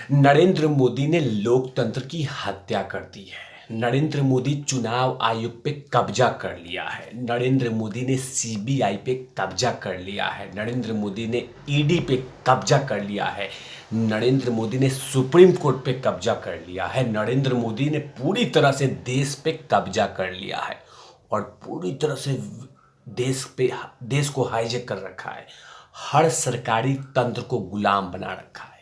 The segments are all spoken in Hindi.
नरेंद्र मोदी ने लोकतंत्र की हत्या कर दी है। नरेंद्र मोदी चुनाव आयोग पे कब्जा कर लिया है। नरेंद्र मोदी ने सीबीआई पे कब्जा कर लिया है। नरेंद्र मोदी ने ईडी पे कब्जा कर लिया है। नरेंद्र मोदी ने सुप्रीम कोर्ट पे कब्जा कर लिया है। नरेंद्र मोदी ने पूरी तरह से देश पे कब्जा कर लिया है और पूरी तरह से देश को हाईजैक कर रखा है। हर सरकारी तंत्र को गुलाम बना रखा है।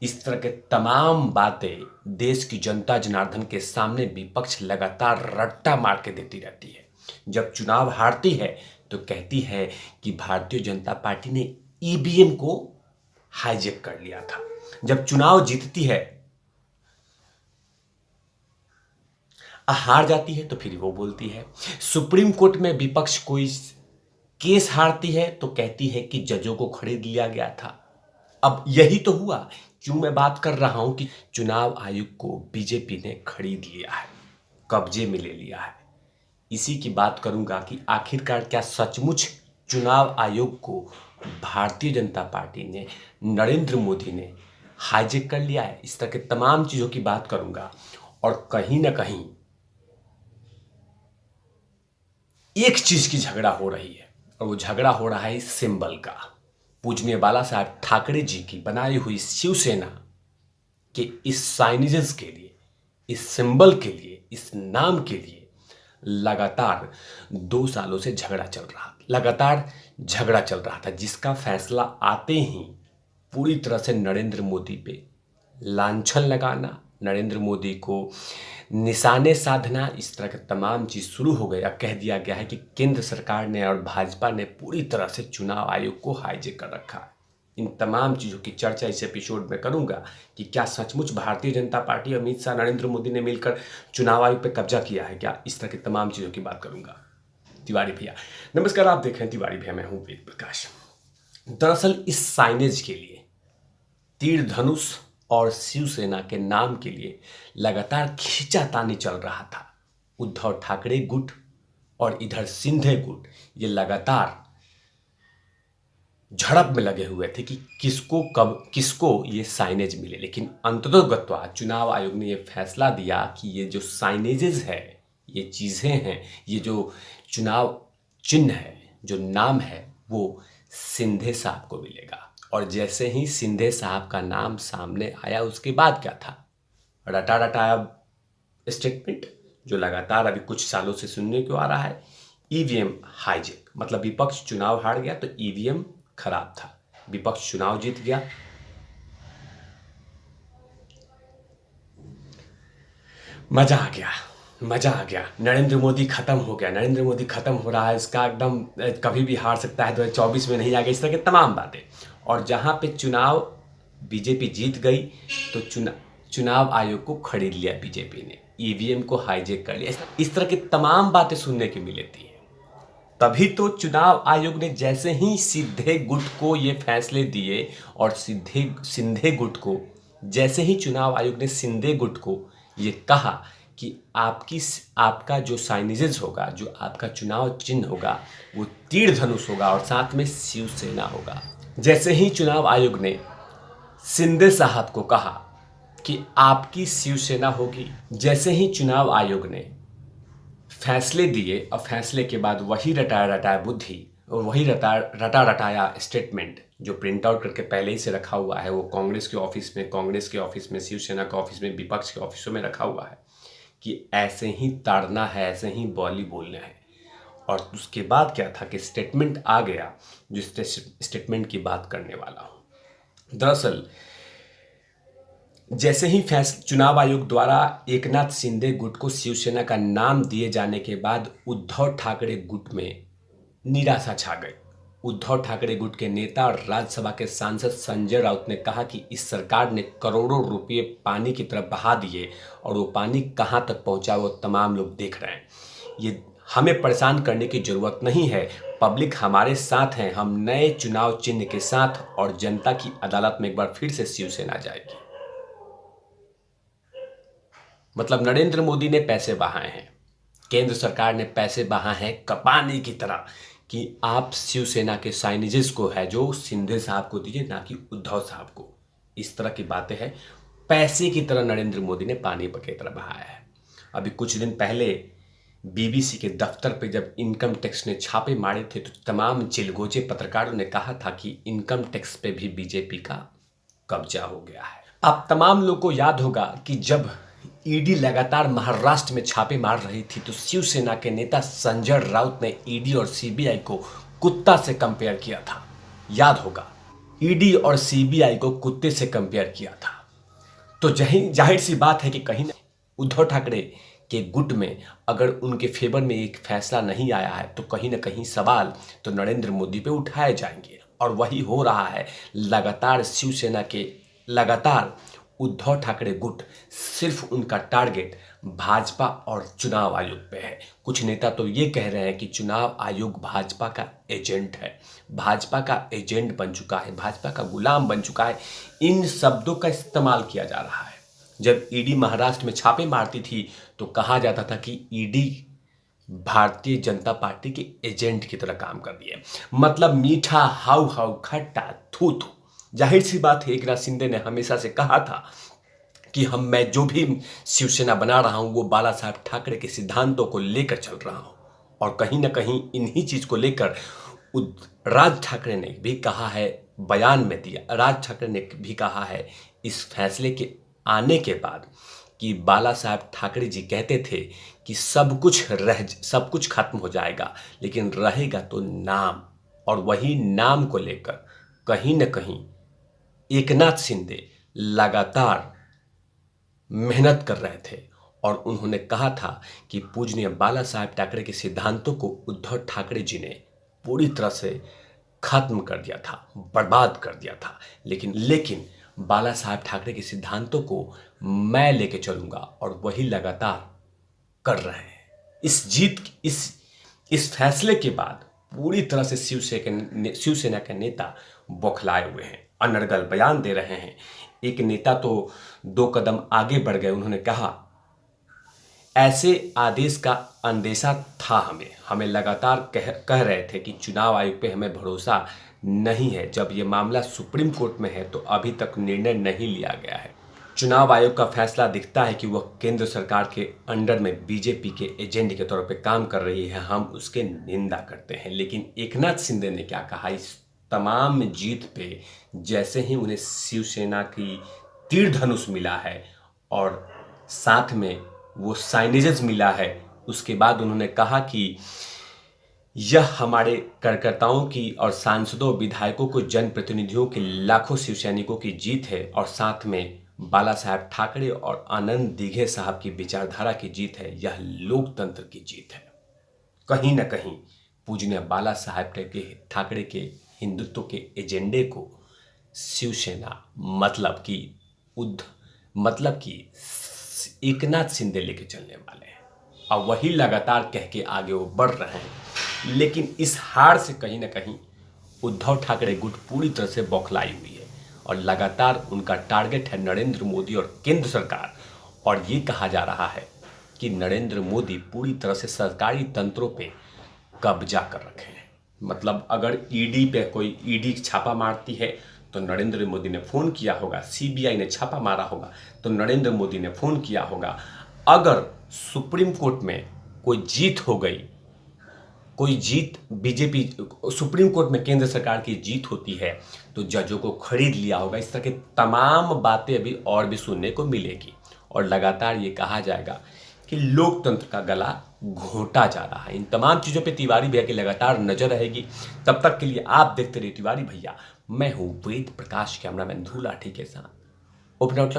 इस तरह के तमाम बातें देश की जनता जनार्दन के सामने विपक्ष लगातार रट्टा मार के देती रहती है। जब चुनाव हारती है तो कहती है कि भारतीय जनता पार्टी ने ईवीएम को हाईजैक कर लिया था। जब चुनाव जीतती है, हार जाती है तो फिर वो बोलती है। सुप्रीम कोर्ट में विपक्ष कोई केस हारती है तो कहती है कि जजों को खरीद लिया गया था। अब यही तो हुआ। क्यों मैं बात कर रहा हूं कि चुनाव आयोग को बीजेपी ने खरीद लिया है, कब्जे में ले लिया है। इसी की बात करूंगा कि आखिरकार क्या सचमुच चुनाव आयोग को भारतीय जनता पार्टी ने, नरेंद्र मोदी ने हाईजैक कर लिया है। इस तरह के तमाम चीजों की बात करूंगा और कहीं ना कहीं एक चीज की झगड़ा हो रही है और वो झगड़ा हो रहा है इस सिंबल का। पूजनीय बाला साहब ठाकरे जी की बनाई हुई शिवसेना के इस साइनेजेस के लिए, इस सिंबल के लिए, इस नाम के लिए लगातार 2 सालों से झगड़ा चल रहा था, जिसका फैसला आते ही पूरी तरह से नरेंद्र मोदी पे लांछन लगाना, नरेंद्र मोदी को निशाने साधना, इस तरह के तमाम चीज शुरू हो गया। कह दिया गया है कि केंद्र सरकार ने और भाजपा ने पूरी तरह से चुनाव आयोग को हाईजैक कर रखा है। इन तमाम चीजों की चर्चा इस एपिसोड में करूंगा कि क्या सचमुच भारतीय जनता पार्टी, अमित शाह, नरेंद्र मोदी ने मिलकर चुनाव आयोग पे कब्जा किया है क्या। इस तरह की तमाम चीजों की बात करूंगा। तिवारी भैया नमस्कार, आप देख रहे हैं तिवारी भैया, मैं हूं वेद प्रकाश। दरअसल इस साइनेज के लिए, तीर धनुष और शिवसेना के नाम के लिए लगातार खींचातानी चल रहा था। उद्धव ठाकरे गुट और इधर सिंधे गुट ये लगातार झड़प में लगे हुए थे कि किसको ये साइनेज मिले। लेकिन अंततोगत्वा चुनाव आयोग ने ये फैसला दिया कि ये जो साइनेजेस है, ये चीजें हैं, ये जो चुनाव चिन्ह है, जो नाम है, वो सिंधे साहब को मिलेगा। और जैसे ही सिंधे साहब का नाम सामने आया, उसके बाद क्या था, रटा रटाया स्टेटमेंट जो लगातार अभी कुछ सालों से सुनने को आ रहा है। ईवीएम हाईजैक, मतलब विपक्ष चुनाव हार गया तो ईवीएम खराब था, विपक्ष चुनाव जीत गया। मजा आ गया। नरेंद्र मोदी खत्म हो गया, नरेंद्र मोदी खत्म हो रहा है, इसका एकदम कभी भी हार सकता है, 2024 में नहीं आ गया, इस तरह की तमाम बातें। और जहां पे चुनाव बीजेपी जीत गई तो चुनाव आयोग को खरीद लिया बीजेपी ने, ईवीएम को हाईजैक कर लिया। इस तरह की तमाम बातें सुनने की मिलती है। तभी तो चुनाव आयोग ने जैसे ही सिंधे गुट को ये फैसले दिए और सिंधे गुट को, जैसे ही चुनाव आयोग ने सिंधे गुट को ये कहा कि आपका जो साइनेजेस होगा, जो आपका चुनाव चिन्ह होगा, वो तीर धनुष होगा और साथ में शिवसेना होगा। जैसे ही चुनाव आयोग ने सिंधे साहब को कहा कि आपकी शिवसेना होगी, जैसे ही चुनाव आयोग ने फैसले दिए और फैसले के बाद वही रटाया बुद्धि और वही रटा रटाया स्टेटमेंट जो प्रिंट आउट करके पहले ही से रखा हुआ है, वो कांग्रेस के ऑफिस में, शिवसेना के ऑफिस में, विपक्ष के ऑफिसों में रखा हुआ है कि ऐसे ही ताड़ना है, ऐसे ही बोली बोलना है। और उसके बाद क्या था कि स्टेटमेंट आ गया, जो स्टेटमेंट की बात करने वाला हूं। दरअसल जैसे ही चुनाव आयोग द्वारा एकनाथ शिंदे गुट को शिवसेना का नाम दिए जाने के बाद उद्धव ठाकरे गुट में निराशा छा गई। उद्धव ठाकरे गुट के नेता और राज्यसभा के सांसद संजय राउत ने कहा कि इस सरकार ने करोड़ों रुपए पानी की तरफ बहा दिए और वो पानी कहां तक पहुंचा वो तमाम लोग देख रहे हैं। ये हमें परेशान करने की जरूरत नहीं है, पब्लिक हमारे साथ है, हम नए चुनाव चिन्ह के साथ और जनता की अदालत में एक बार फिर से शिवसेना जाएगी। मतलब नरेंद्र मोदी ने पैसे बहाए हैं, केंद्र सरकार ने पैसे बहाए हैं कपाने की तरह कि आप शिवसेना के साइनेजेस को है जो सिंधे साहब को दीजिए, ना कि उद्धव साहब को। इस तरह की बातें हैं। पैसे की तरह नरेंद्र मोदी ने पानी की तरह बहाया है। अभी कुछ दिन पहले बीबीसी के दफ्तर पे जब इनकम टैक्स ने छापे मारे थे तो तमाम चिलगोजे पत्रकारों ने कहा था कि इनकम टैक्स पे भी बीजेपी का कब्जा हो गया है। अब तमाम लोग को याद होगा कि जब ईडी लगातार महाराष्ट्र में छापे मार रही थी तो शिवसेना के नेता संजय राउत ने ईडी और सीबीआई को कुत्ता से कंपेयर किया था। याद होगा, ईडी और सीबीआई को कुत्ते से कंपेयर किया था। तो जाहिर सी बात है कि कहीं ना उद्धव ठाकरे के गुट में अगर उनके फेवर में एक फैसला नहीं आया है तो कहीं ना कहीं सवाल तो नरेंद्र मोदी पे उठाए जाएंगे। और वही हो रहा है। लगातार शिवसेना के उद्धव ठाकरे गुट सिर्फ उनका टारगेट भाजपा और चुनाव आयोग पे है। कुछ नेता तो ये कह रहे हैं कि चुनाव आयोग भाजपा का एजेंट है, भाजपा का एजेंट बन चुका है, भाजपा का गुलाम बन चुका है। इन शब्दों का इस्तेमाल किया जा रहा है। जब ईडी महाराष्ट्र में छापे मारती थी तो कहा जाता था कि ईडी भारतीय जनता पार्टी के एजेंट की तरह काम कर रही है। मतलब मीठा हाउ हाउ, खट्टा थू थू। जाहिर सी बात है, एकनाथ शिंदे ने हमेशा से कहा था कि मैं जो भी शिवसेना बना रहा हूं वो बाला साहब ठाकरे के सिद्धांतों को लेकर चल रहा हूं। और कहीं ना कहीं इन्हीं चीज को लेकर राज ठाकरे ने भी कहा है, बयान में दिया, राज ठाकरे ने भी कहा है इस फैसले के आने के बाद कि बाला साहब ठाकरे जी कहते थे कि सब कुछ खत्म हो जाएगा लेकिन रहेगा तो नाम। और वही नाम को लेकर कहीं न कहीं एकनाथ शिंदे लगातार मेहनत कर रहे थे। और उन्होंने कहा था कि पूजनीय बाला साहब ठाकरे के सिद्धांतों को उद्धव ठाकरे जी ने पूरी तरह से खत्म कर दिया था, बर्बाद कर दिया था। लेकिन बाला साहब ठाकरे के सिद्धांतों को मैं लेके चलूंगा और वही लगातार कर रहे हैं। इस फैसले के बाद पूरी तरह से शिवसेना के नेता बौखलाए हुए हैं, अनर्गल बयान दे रहे हैं। एक नेता तो 2 कदम आगे बढ़ गए। उन्होंने कहा, ऐसे आदेश का अंदेशा था हमें लगातार कह रहे थे कि चुनाव आयोग पे हमें भरोसा नहीं है। जब ये मामला सुप्रीम कोर्ट में है तो अभी तक निर्णय नहीं लिया गया है। चुनाव आयोग का फैसला दिखता है कि वह केंद्र सरकार के अंडर में बीजेपी के एजेंट के तौर पे काम कर रही है। हम उसके निंदा करते हैं। लेकिन एकनाथ शिंदे ने क्या कहा, इस तमाम जीत पे जैसे ही उन्हें शिवसेना की तीर धनुष मिला है और साथ में वो साइनेजेस मिला है, उसके बाद उन्होंने कहा कि यह हमारे कार्यकर्ताओं की और सांसदों, विधायकों को, जनप्रतिनिधियों के लाखों शिवसैनिकों की जीत है और साथ में बाला साहब ठाकरे और आनंद दीघे साहब की विचारधारा की जीत है। यह लोकतंत्र की जीत है। कहीं ना कहीं पूजनीय बाला साहब ठाकरे के हिंदुत्व के एजेंडे को शिवसेना मतलब कि एकनाथ शिंदे लेके चलने वाले हैं और वही लगातार कह के आगे वो बढ़ रहे हैं। लेकिन इस हार से कहीं ना कहीं उद्धव ठाकरे गुट पूरी तरह से बौखलाई हुई है और लगातार उनका टारगेट है नरेंद्र मोदी और केंद्र सरकार। और ये कहा जा रहा है कि नरेंद्र मोदी पूरी तरह से सरकारी तंत्रों पे कब्जा कर रखे हैं। मतलब अगर ईडी छापा मारती है तो नरेंद्र मोदी ने फ़ोन किया होगा, सीबीआई ने छापा मारा होगा तो नरेंद्र मोदी ने फ़ोन किया होगा। अगर सुप्रीम कोर्ट में कोई जीत बीजेपी सुप्रीम कोर्ट में केंद्र सरकार की जीत होती है तो जजों को खरीद लिया होगा। इस तरह की तमाम बातें अभी और भी सुनने को मिलेगी और लगातार ये कहा जाएगा कि लोकतंत्र का गला घोटा जा रहा है। इन तमाम चीज़ों पे तिवारी भैया की लगातार नजर रहेगी। तब तक के लिए आप देखते रहिए तिवारी भैया। मैं हूँ वेद प्रकाश, कैमरामैन धूला ठीक है साथ ओपन आउट